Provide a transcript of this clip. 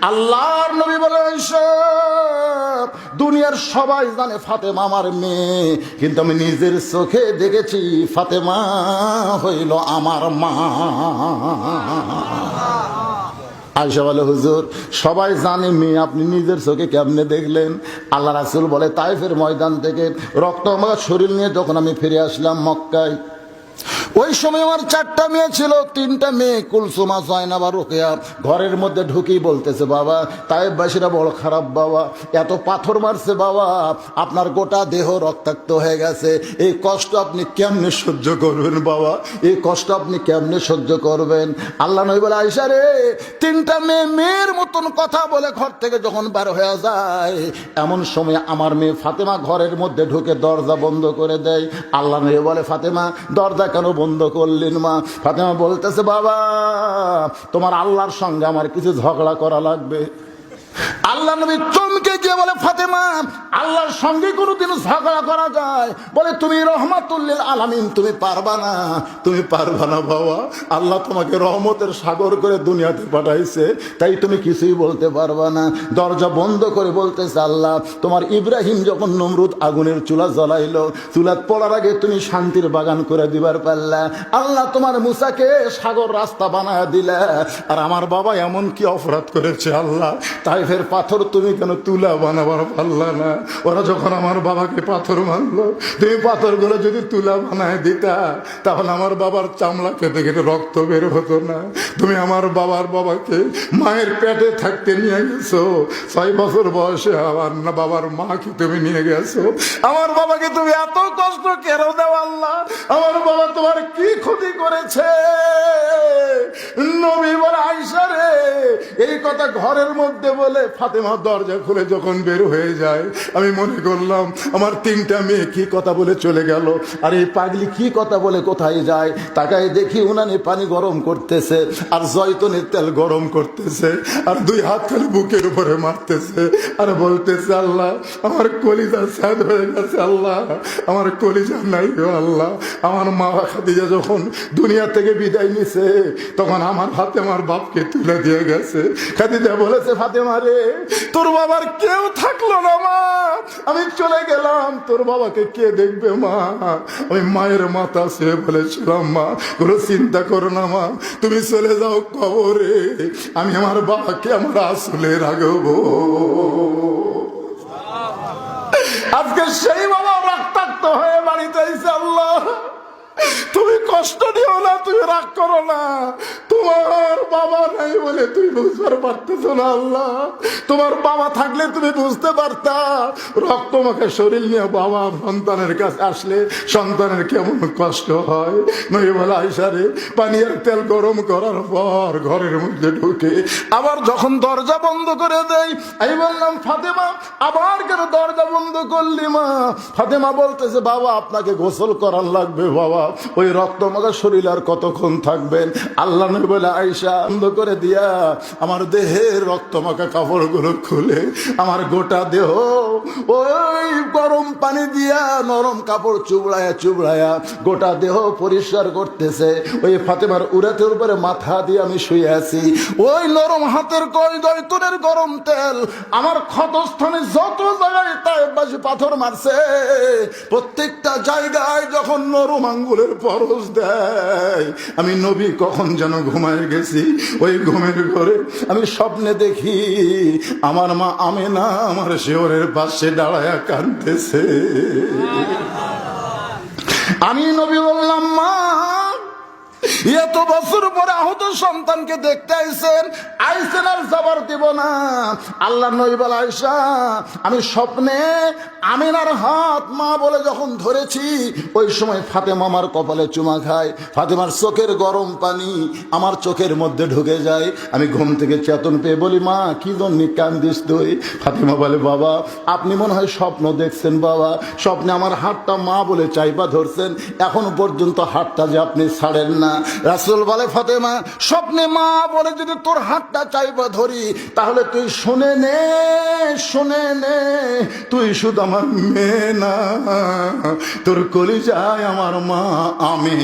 আল্লাহর নবী বলেন, দুনিয়ার সবাই জানে ফাতেমা আমার মেয়ে, কিন্তু আমি নিজের চোখে দেখেছি ফাতেমা হইল আমার মা। আয়েশা বলে, হুজুর সবাই জানে মেয়ে, আপনি নিজের চোখে কেমনে দেখলেন? আল্লাহ রাসূল বলে, তাইফের ময়দান থেকে রক্তমাখা শরীর নিয়ে যখন আমি ফিরে আসলাম মক্কায়, ওই সময় আমার 4টা মেয়ে ছিল। 3টা মেয়ে কুলসুমা, জয়নাব আর রোকেয়া ঘরের মধ্যে ঢুকেই বলতেছে, বাবা তায়েববাসীরা বড় খারাপ বাবা, এত পাথর মারছে বাবা, আপনার গোটা দেহ রক্তাক্ত হয়ে গেছে, এই কষ্ট আপনি কেমনে সহ্য করবেন বাবা, এই কষ্ট আপনি কেমনে সহ্য করবেন? আল্লাহ নবী বলে, আয়েশা রে, 3টা মেয়ে মেয়ের মতন কথা বলে ঘর থেকে যখন বার হয়ে যায়, এমন সময় আমার মেয়ে ফাতেমা ঘরের মধ্যে ঢুকে দরজা বন্ধ করে দেয়। আল্লাহ নবী বলে, ফাতেমা দরজা কেন বন্ধ করলেন মা? ফাতেমা বলতেছে, বাবা তোমার আল্লাহর সঙ্গে আমার কিছু ঝগড়া করা লাগবে। আল্লাহ নবী চমকে গিয়ে বলে, ফাতেমা আল্লাহর সঙ্গে কোনোদিন ঝগড়া করা যায়? বলে, তুমি রহমাতুল্লিল আলামিন, তুমি পারবা না, তুমি পারবা না বাবা, আল্লাহ তোমাকে রহমতের সাগর করে দুনিয়াতে পাঠাইছে, তাই তুমি কিছুই বলতে পারবা না। দরজা বন্ধ করে বলতেছে, আল্লাহ তোমার ইব্রাহিম যখন নমরুদ আগুনের চুলা জ্বলাইলো, চুলাত পড়ার আগে তুমি শান্তির বাগান করে দিবার পারলা, আল্লাহ তোমার মুসাকে সাগর রাস্তা বানায় দিলা, আর আমার বাবা এমন কি অপরাধ করেছে আল্লাহ, তাই ফের পাথর তুমি কেন তুলা বানাবার পারলা না? ওরা যখন আমার বাবাকে পাথর মারলো, তুমি পাথরগুলো যদি তুলা বানায় দিতা, তাহলে আমার বাবার চামড়া কেটে কেটে রক্ত বের হতো না। তুমি আমার বাবাকে মায়ের পেটে থাকতে নিয়ে গেছো, 6 বছর বয়সে আমার না বাবার মাকে তুমি নিয়ে গেছো, আমার বাবাকে তুমি এত কষ্ট কেন দাও আল্লাহ? আমার বাবা তোমার কি ক্ষতি করেছে? নবী বলে, আয়েশা রে, এই কথা ঘরের মধ্যে বলে ফাতেমা দরজা খুলে যখন বের হয়ে যায়, আমি মনে করলাম আমার 3টা মেয়ে কি কথা বলে চলে গেল, আর এই পাগলি কি কথা বলে কোথায় যায়। তাকায় দেখি উনানে পানি গরম করতেছে আর জয়তুনের তেল গরম করতেছে, আর 2 হাত খালি বুকের উপরে মারতেছে আর বলতেছে, আল্লাহ আমার কলিজা সাদ হয়ে গেছে, আল্লাহ আমার কলিজা নাই গো আল্লাহ। আমার মা খাদিজা যখন দুনিয়া থেকে বিদায় নিছে, তখন আমার হাতে আমার বাপকে তুলে দিয়ে গেছে। খাদিজা বলেছে, ফাতেমা রে, তোর বাবার কেউ থাকলো না মা, আমি চলে গেলাম, তোর বাবাকে কে দেখবে মা? আমি মায়ের মাথা সে বলেছিলাম, মা কোনো চিন্তা করো না মা, তুমি চলে যাও কবরে, আমি আমার বাবাকে আমার আসলে রাখবো। আজকে সেই বাবা রক্তাক্ত হয়ে বাড়িতে এসে, আল্লাহ তুমি কষ্ট দিও না, তুমি রাগ করো না, তোমার বাবা নাই বলে তুমি বুঝতে পারতেছো না আল্লাহ, তোমার বাবা থাকলে তুমি বুঝতে পারতা। রক্তমাখা শরীর নিয়ে বাবা সন্তানের কাছে আসলে সন্তানের কেমন কষ্ট হয়। নবী বলে, আয়েশা রে, পানি আর তেল গরম করার পর ঘরের মধ্যে ঢুকে আবার যখন দরজা বন্ধ করে দেয়, আমি বললাম, ফাতেমা আবার কেন দরজা বন্ধ করলি মা? ফাতেমা বলতেছে, বাবা আপনাকে গোসল করার লাগবে বাবা, ওই রক্তমাখা শরীর আর কতক্ষণ থাকবেন? আল্লাহ নবী বলে, আয়েশা বন্ধ করে দিয়া আমার দেহের রক্তমাখা কাপড়গুলো খুলে আমার গোটা দেহ ওই গরম পানি দিয়া নরম কাপড় চুবড়ায়া গোটা দেহ পরিষ্কার করতেছে। ওই ফাতেমার উরাতের উপরে মাথা দিয়ে আমি শুয়ে আছি, ওই নরম হাতের জয়তুনের গরম তেল আমার ক্ষতস্থানে যত জায়গায় তায়েববাসী পাথর মারছে, প্রত্যেকটা জায়গায় যখন নরম আঙ্গুলের পরশ দেয়, আমি নবী কখন যেন ঘুমায় গেছি। ওই ঘুমের ঘরে আমি স্বপ্নে দেখি আমার মা আমেনা আমার শিওরের পাশে দাঁড়ায়া কাঁদতেছে। আমি নবী বললাম, মা এত বছর পরে আহত সন্তানকে দেখতে আইসেন আর যাবার দিব না। আল্লাহ নবী বলে, আয়েশা আমি স্বপ্নে আমিনার হাত মা বলে যখন ধরেছি, ওই সময় ফাতেমা আমার কপালে চুমা খায়, ফাতেমার চোখের গরম পানি আমার চোখের মধ্যে ঢুকে যায়। আমি ঘুম থেকে চেতন পেয়ে বলি, মা কি জন্য কান্দিস তুই? ফাতেমা বলে, বাবা আপনি মনে হয় স্বপ্ন দেখছেন বাবা, স্বপ্নে আমার হাতটা মা বলে চাইপা ধরছেন, এখনো পর্যন্ত হাতটা যে আপনি ছাড়েন না। রাসূল বলে, ফাতেমা স্বপ্নে মা বলে যদি তোর হাতটা চাইবা ধরি, তাহলে তুই শুনে নে, তুই শুধু আমার মেয়ে না, তোর কলিজায় আমার মা আমি।